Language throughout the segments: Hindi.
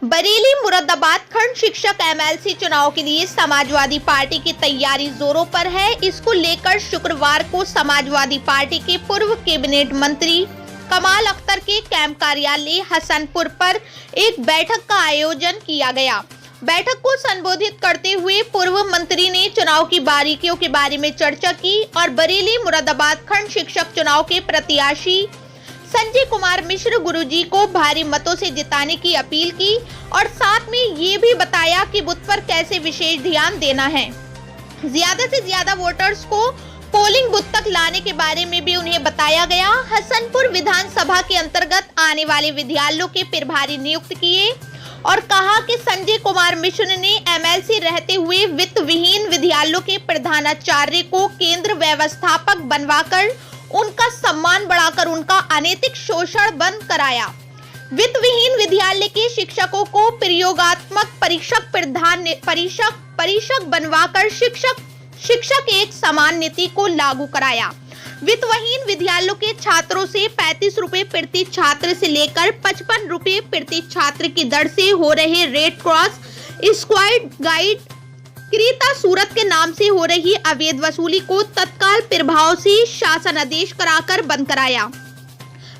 बरेली मुरादाबाद खंड शिक्षक एमएलसी चुनाव के लिए समाजवादी पार्टी की तैयारी जोरों पर है। इसको लेकर शुक्रवार को समाजवादी पार्टी के पूर्व कैबिनेट मंत्री कमाल अख्तर के कैंप कार्यालय हसनपुर पर एक बैठक का आयोजन किया गया। बैठक को संबोधित करते हुए पूर्व मंत्री ने चुनाव की बारीकियों के बारे में चर्चा की और बरेली मुरादाबाद खंड शिक्षक चुनाव के प्रत्याशी संजय कुमार मिश्र गुरुजी को भारी मतों से जिताने की अपील की और साथ में ये भी बताया कि बूथ पर कैसे विशेष ध्यान देना है। ज्यादा से ज्यादा वोटर्स को पोलिंग बूथ तक लाने के बारे में भी उन्हें बताया गया। हसनपुर विधानसभा के अंतर्गत आने वाले विद्यालयों के प्रभारी नियुक्त किए और कहा कि संजय कुमार मिश्र ने एमएलसी रहते हुए वित्त विहीन विद्यालयों के प्रधानाचार्य को केंद्र व्यवस्थापक बनवाकर उनका सम्मान बढ़ाकर उनका अनैतिक शोषण बंद कराया। वित्त विहीन विद्यालय के शिक्षकों को प्रयोगात्मक परीक्षक बनवाकर शिक्षक एक समान नीति को लागू कराया। वित्त विहीन विद्यालयों के छात्रों से 35 रुपए प्रति छात्र से लेकर 55 रुपए प्रति छात्र की दर से हो रहे रेड क्रॉस स्क्वाड गाइड क्रीता सूरत के नाम से हो रही अवैध वसूली को तत्काल प्रभाव से शासन आदेश कराकर बंद कराया।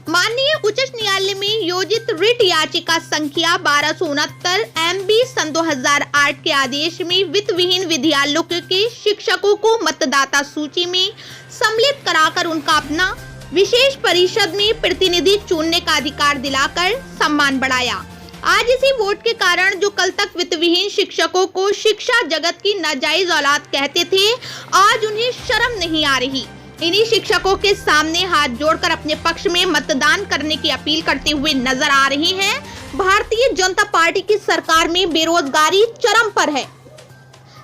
माननीय उच्च न्यायालय में योजित रिट याचिका संख्या 1269 MB सन 2008 के आदेश में वित्त विहीन विद्यालयों के शिक्षकों को मतदाता सूची में सम्मिलित कराकर उनका अपना विशेष परिषद में प्रतिनिधि चुनने का अधिकार दिलाकर सम्मान बढ़ाया। आज इसी वोट के कारण जो कल तक वित्त विहीन शिक्षकों को शिक्षा जगत की नाजायज औलाद कहते थे, आज उन्हें शर्म नहीं आ रही। इन्हीं शिक्षकों के सामने हाथ जोड़कर अपने पक्ष में मतदान करने की अपील करते हुए नजर आ रही हैं। भारतीय जनता पार्टी की सरकार में बेरोजगारी चरम पर है।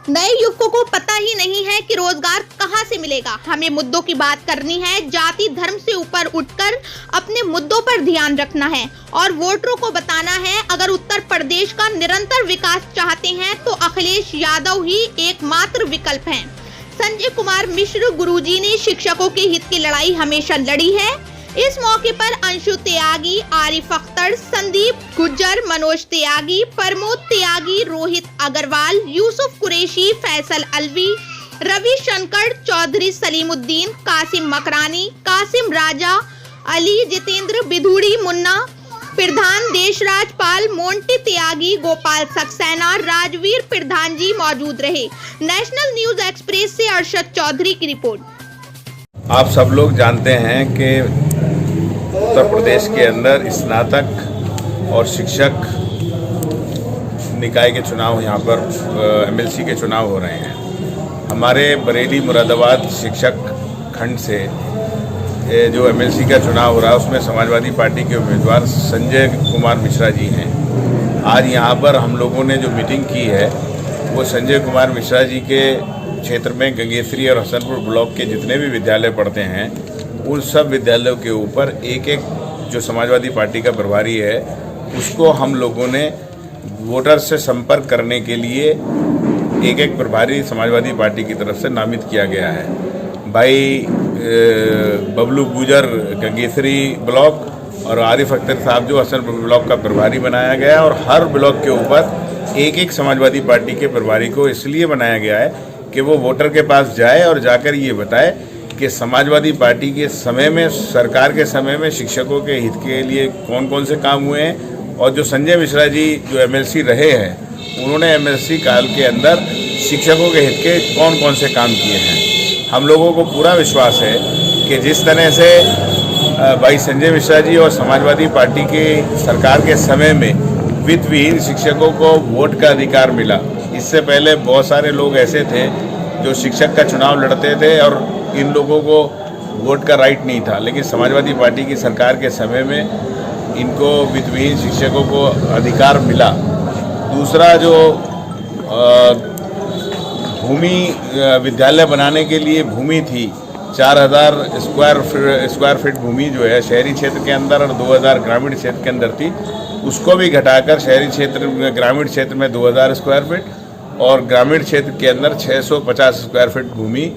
नए युवकों को पता ही नहीं है कि रोजगार कहां से मिलेगा। हमें मुद्दों की बात करनी है, जाति धर्म से ऊपर उठकर अपने मुद्दों पर ध्यान रखना है और वोटरों को बताना है। अगर उत्तर प्रदेश का निरंतर विकास चाहते हैं तो अखिलेश यादव ही एकमात्र विकल्प हैं। संजय कुमार मिश्र गुरुजी ने शिक्षकों के हित की लड़ाई हमेशा लड़ी है। इस मौके पर अंशु त्यागी, आरिफ अख्तर, संदीप गुज्जर, मनोज त्यागी, प्रमोद त्यागी, रोहित अग्रवाल, यूसुफ कुरैशी, फैसल अलवी, रवि शंकर चौधरी, सलीमुद्दीन, कासिम मकरानी, कासिम राजा, अली, जितेंद्र बिधूड़ी, मुन्ना प्रधान, देशराज पाल, मोंटी त्यागी, गोपाल सक्सेना, राजवीर प्रधान जी मौजूद रहे। नेशनल न्यूज एक्सप्रेस से अरशद चौधरी की रिपोर्ट। आप सब लोग जानते हैं कि उत्तर प्रदेश के अंदर स्नातक और शिक्षक निकाय के चुनाव यहाँ पर एमएलसी के चुनाव हो रहे हैं। हमारे बरेली मुरादाबाद शिक्षक खंड से जो एमएलसी का चुनाव हो रहा है उसमें समाजवादी पार्टी के उम्मीदवार संजय कुमार मिश्रा जी हैं। आज यहाँ पर हम लोगों ने जो मीटिंग की है वो संजय कुमार मिश्रा जी के क्षेत्र में गंगेश्वरी और हसनपुर ब्लॉक के जितने भी विद्यालय पढ़ते हैं उन सब विद्यालयों के ऊपर एक एक जो समाजवादी पार्टी का प्रभारी है उसको हम लोगों ने वोटर से संपर्क करने के लिए एक एक प्रभारी समाजवादी पार्टी की तरफ से नामित किया गया है। भाई बबलू गुजर गंगेश्वरी ब्लॉक और आरिफ अख्तर साहब जो हसनपुर ब्लॉक का प्रभारी बनाया गया और हर ब्लॉक के ऊपर एक एक समाजवादी पार्टी के प्रभारी को इसलिए बनाया गया है कि वो वोटर के पास जाए और जाकर ये बताए कि समाजवादी पार्टी के समय में, सरकार के समय में शिक्षकों के हित के लिए कौन कौन से काम हुए हैं और जो संजय मिश्रा जी जो एमएलसी रहे हैं उन्होंने एमएलसी काल के अंदर शिक्षकों के हित के कौन कौन से काम किए हैं। हम लोगों को पूरा विश्वास है कि जिस तरह से भाई संजय मिश्रा जी और समाजवादी पार्टी की सरकार के समय में वित्त विहीन शिक्षकों को वोट का अधिकार मिला। इससे पहले बहुत सारे लोग ऐसे थे जो शिक्षक का चुनाव लड़ते थे और इन लोगों को वोट का राइट नहीं था, लेकिन समाजवादी पार्टी की सरकार के समय में इनको वित्त विहीन शिक्षकों को अधिकार मिला। दूसरा जो भूमि विद्यालय बनाने के लिए भूमि थी 4000 स्क्वायर फीट भूमि जो है शहरी क्षेत्र के अंदर और 2000 ग्रामीण क्षेत्र के अंदर थी, उसको भी घटाकर शहरी क्षेत्र में ग्रामीण क्षेत्र में 2000 स्क्वायर फीट और ग्रामीण क्षेत्र के अंदर 650 स्क्वायर फीट भूमि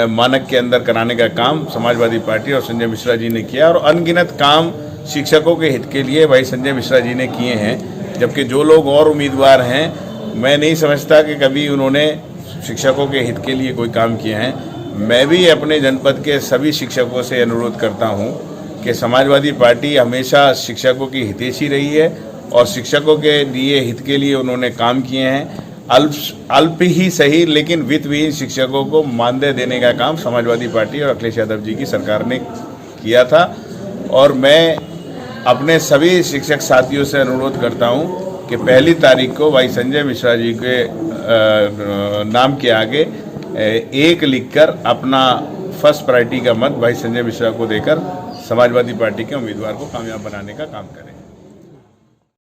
मानक के अंदर कराने का काम समाजवादी पार्टी और संजय मिश्रा जी ने किया और अनगिनत काम शिक्षकों के हित के लिए भाई संजय मिश्रा जी ने किए हैं। जबकि जो लोग और उम्मीदवार हैं, मैं नहीं समझता कि कभी उन्होंने शिक्षकों के हित के लिए कोई काम किए हैं। मैं भी अपने जनपद के सभी शिक्षकों से अनुरोध करता हूं कि समाजवादी पार्टी हमेशा शिक्षकों की हितैषी रही है और शिक्षकों के लिए हित के लिए उन्होंने काम किए हैं। अल्प ही सही लेकिन वित्तविहीन शिक्षकों को मानदेय देने का काम समाजवादी पार्टी और अखिलेश यादव जी की सरकार ने किया था। और मैं अपने सभी शिक्षक साथियों से अनुरोध करता हूं कि 1 तारीख को भाई संजय मिश्रा जी के नाम के आगे 1 लिखकर अपना फर्स्ट प्रायोरिटी का मत भाई संजय मिश्रा को देकर समाजवादी पार्टी के उम्मीदवार को कामयाब बनाने का काम करें।